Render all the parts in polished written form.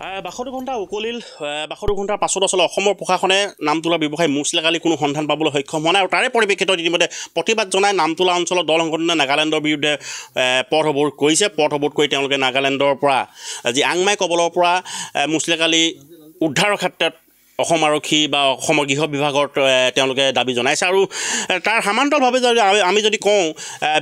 বাসৰ ঘণ্টা উকলিল বাসৰ ঘণ্টাৰ পাছত আচলতে অসমৰ প্ৰশাসনে নাম তোলা ব্যৱসায়ী মুছলেকালি কোনো সন্ধান পাবলৈ সক্ষম হোৱা নাই আৰু তাৰে পৰিপ্ৰেক্ষিতত ইতিমধ্যে প্ৰতিবাদ জনাই নাম তোলা অঞ্চলৰ দল সংগঠনে নাগালেণ্ডৰ বিৰুদ্ধে পথ অৱৰোধ কৰিছে। পথ অৱৰোধ কৰি তেওঁলোকে নাগালেণ্ডৰ পৰা যি আংমাই কবলৰ পৰা মুছলেকালি উদ্ধাৰৰ ক্ষেত্ৰত অসম আৰক্ষী বা অসমৰ গৃহ বিভাগৰ তেওঁলোকে দাবী জনাইছে আৰু তাৰ সমান্তৰালভাৱে যদি আমি যদি কওঁ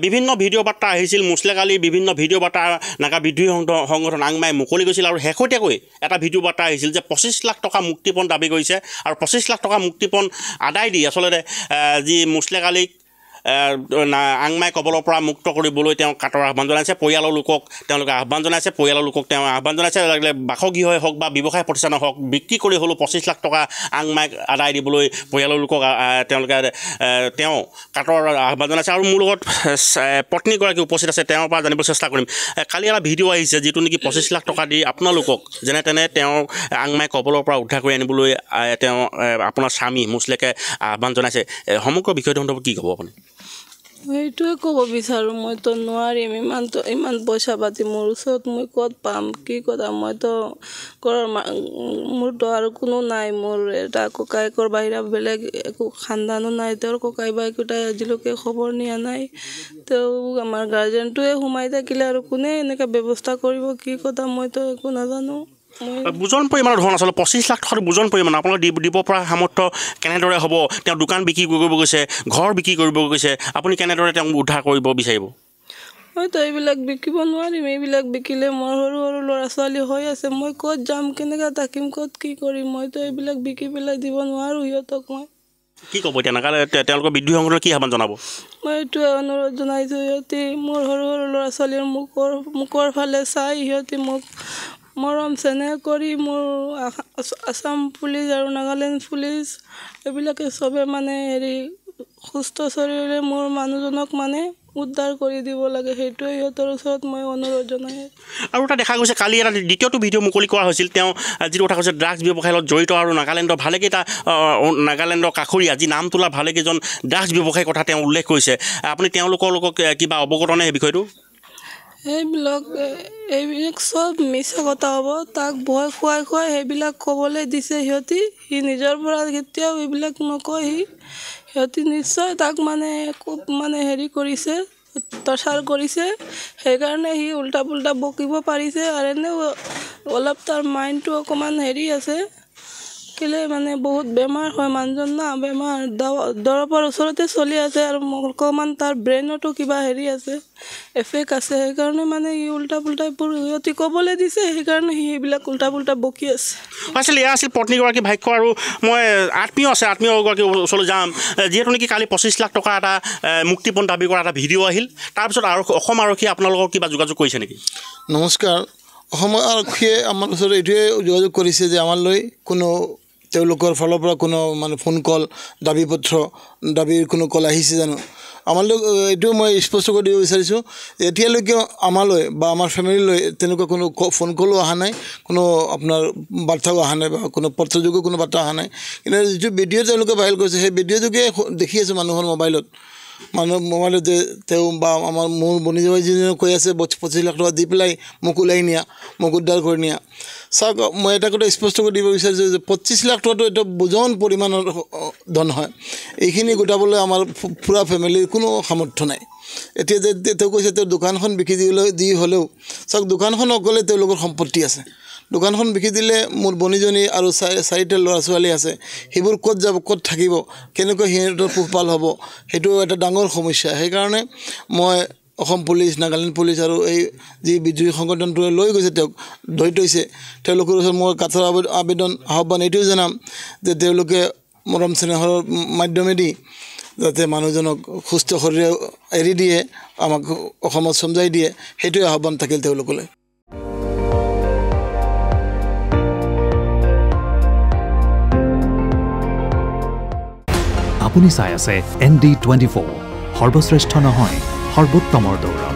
বিভিন্ন ভিডিঅ' বাৰ্তা আহিছিল মুছলেকালিৰ বিভিন্ন ভিডিঅ' বাৰ্তা নাগা বিদ্ৰোহী সংগঠন আংমাই মুকলি গৈছিল আৰু শেহতীয়াকৈ এটা ভিডিঅ' বাৰ্তা আহিছিল যে 25 লাখ টকা মুক্তিপণ দাবী কৰিছে আৰু 25 লাখ টকা মুক্তিপণ আদায় দি আচলতে যি মুছলেকালিক আংমাই কবলৰ পৰা মুক্ত কৰিবলৈ তেওঁ কাটৰ আহ্বান জনাইছে। পৰিয়ালৰ লোকক তেওঁলোকে আহ্বান জনাইছে। পৰিয়ালৰ লোকক তেওঁ আহ্বান জনাইছে লাগিলে বাসগৃহই হওক বা ব্যৱসায় প্ৰতিষ্ঠানৰ হওক বিক্ৰী কৰি হ'লেও 25 লাখ টকা আংমাইক আদায় দিবলৈ পৰিয়ালৰ লোকক তেওঁলোকে তেওঁ কাটৰ আহ্বান জনাইছে। আৰু মোৰ লগত পত্নীগৰাকী উপস্থিত আছে, তেওঁৰ পৰা জানিবলৈ চেষ্টা কৰিম। কালি এটা ভিডিঅ' আহিছে যিটো নেকি 25 লাখ টকা দি আপোনালোকক যেনে তেনে তেওঁ আংমাই কবলৰ পৰা উদ্ধাৰ কৰি আনিবলৈ তেওঁ আপোনাৰ স্বামী মুছলেকে আহ্বান জনাইছে। সমগ্ৰ বিষয়টো সন্দৰ্ভত কি ক'ব আপুনি? এইটোৱে ক'ব বিচাৰোঁ, মইতো নোৱাৰিম ইমান পইচা পাতি মোৰ ওচৰত মই ক'ত পাম, কি কথা। মইতো ঘৰৰ মোৰতো আৰু কোনো নাই, মোৰ এটা ককায়েকৰ বাহিৰে বেলেগ একো খানদানো নাই। তেওঁৰ ককাই বাইকোটাই আজিলৈকে খবৰ নিয়া নাই। তেওঁ আমাৰ গাৰ্জেনটোৱে সোমাই থাকিলে আৰু কোনে এনেকৈ ব্যৱস্থা কৰিব, কি কথা মইতো একো নাজানো। বুজন পৰিমাণৰ ধন আচলতে 25 লাখ টকাৰ বুজন পৰিমাণ আপোনালোক দিব পৰা সামৰ্থ্য কেনেদৰে হ'ব? তেওঁ দোকান বিক্ৰী কৰিব গৈছে, ঘৰ বিক্ৰী কৰিব গৈছে, আপুনি কেনেদৰে তেওঁক উদ্ধাৰ কৰিব বিচাৰিব? মইতো এইবিলাক বিকিব নোৱাৰিম। এইবিলাক বিকিলে মোৰ সৰু সৰু ল'ৰা ছোৱালী হৈ আছে, মই ক'ত যাম, কেনেকৈ থাকিম, ক'ত কি কৰিম? মইতো এইবিলাক বিকি পেলাই দিব নোৱাৰোঁ সিহঁতক। মই কি ক'ব এতিয়া তেওঁলোকৰ বিদ্ৰোহী সংগঠনে কি আহ্বান জনাব? মই এইটোৱে অনুৰোধ জনাইছোঁ, সিহঁতে মোৰ সৰু সৰু ল'ৰা ছোৱালীৰ মুখৰ ফালে চাই সিহঁতে মোক মৰম চেনেহ কৰি মোৰ আসাম পুলিচ আৰু নাগালেণ্ড পুলিচ এইবিলাকে চবে মানে সুস্থ শৰীৰে মোৰ মানুহজনক মানে উদ্ধাৰ কৰি দিব লাগে। সেইটোৱে সিহঁতৰ ওচৰত মই অনুৰোধ জনাই। আৰু এটা দেখা গৈছে কালি এটা দ্বিতীয়টো ভিডিঅ' মুকলি কৰা হৈছিল, তেওঁ যিটো কথা কৈছে ড্ৰাগছ ব্যৱসায়ৰ লগত জড়িত আৰু নাগালেণ্ডৰ ভালেকেইটা নাগালেণ্ডৰ কাষৰীয়া যি নাম তোলা ভালেকেইজন ড্ৰাগছ ব্যৱসায়ীৰ কথা তেওঁ উল্লেখ কৰিছে। আপুনি তেওঁলোকৰ লগত কিবা অৱগত নে সেই বিষয়টো? এইবিলাক চব মিছা কথা হ'ব। তাক ভয় খুৱাই সেইবিলাক ক'বলৈ দিছে সিহঁতি। সি নিজৰ পৰা কেতিয়াও এইবিলাক নকয়। সিহঁতি নিশ্চয় তাক খুব কৰিছে, অত্যাচাৰ কৰিছে। সেইকাৰণে সি উল্টা পুল্টা বকিব পাৰিছে। আৰু এনেও অলপ তাৰ মাইণ্ডটো অকণমান আছে, কেলে বহুত বেমাৰ হয় মানুহজন না, বেমাৰ দৰৱৰ ওচৰতে চলি আছে আৰু অকণমান তাৰ ব্ৰেইনতো কিবা আছে, এফেক্ট আছে। সেইকাৰণে সি উল্টা পুল্টা সিহঁতি ক'বলৈ দিছে, সেইকাৰণে সি এইবিলাক উল্টা পুল্টা বকি আছে। আচলতে এয়া আছিল পত্নীগৰাকী ভাষ্য। আৰু মই আত্মীয়গৰাকীৰ ওচৰলৈ যাম, যিহেতু নেকি কালি 25 লাখ টকা এটা মুক্তিপণ দাবী কৰা এটা ভিডিঅ' আহিল। তাৰপিছত অসম আৰক্ষীয়ে আপোনালোকৰ কিবা যোগাযোগ কৰিছে নেকি? নমস্কাৰ। অসম আৰক্ষীয়ে আমাৰ ওচৰত এইটোৱে যোগাযোগ কৰিছে যে আমালৈ কোনো তেওঁলোকৰ ফালৰ পৰা কোনো ফোন কল দাবীৰ কোনো কল আহিছে জানো? আমালৈ এইটো মই স্পষ্ট কৰি দিব বিচাৰিছোঁ, এতিয়ালৈকে আমালৈ বা আমাৰ ফেমিলিলৈ তেনেকুৱা কোনো ফোন কলো অহা নাই, কোনো আপোনাৰ বাৰ্তাও অহা নাই বা কোনো পত্ৰযোগে কোনো বাৰ্তা অহা নাই। কিন্তু যিটো ভিডিঅ' তেওঁলোকে ভাইৰেল কৰিছে সেই ভিডিঅ'যোগে দেখি আছোঁ মানুহৰ মোবাইলত যে তেওঁ বা মোৰ বনিজনীয়ে কৈ আছে 25 লাখ টকা দি পেলাই মোক ওলাই নিয়া, মোক উদ্ধাৰ কৰি নিয়া। চাওক, মই এটা কথা স্পষ্ট কৰি দিব বিচাৰিছোঁ যে 25 লাখ টকাটো এটা বুজন পৰিমাণৰ ধন হয়। এইখিনি গোটাবলৈ আমাৰ পুৰা ফেমিলিৰ কোনো সামৰ্থ্য নাই। এতিয়া যে তেওঁ কৈছে তেওঁ দোকানখন বিক্ৰী দি হ'লেও, চাওক দোকানখন অকলে তেওঁলোকৰ সম্পত্তি আছে। দোকানখন বিক্ৰী দিলে মোৰ বনিজনী আৰু 4টা ল'ৰা ছোৱালী আছে, সেইবোৰ ক'ত যাব, ক'ত থাকিব, কেনেকৈ সিহঁতৰ পোহপাল হ'ব, সেইটো এটা ডাঙৰ সমস্যা। সেইকাৰণে মই অসম পুলিচ, নাগালেণ্ড পুলিচ আৰু এই যি বিদ্ৰোহী সংগঠনটোৱে লৈ গৈছে তেওঁক ধৰি থৈছে, তেওঁলোকৰ ওচৰত মই কাঠৰ আহ্বান এইটোৱে জনাম যে তেওঁলোকে মৰম চেনেহৰ মাধ্যমেদি যাতে মানুহজনক সুস্থ শৰীৰে এৰি দিয়ে, আমাক অসমত চমজাই দিয়ে, সেইটোৱে আহ্বান থাকিল তেওঁলোকলৈ। আপুনি চাই আছে ND24, সৰ্বশ্ৰেষ্ঠ নহয় সৰ্বোত্তমৰ দৌৰ।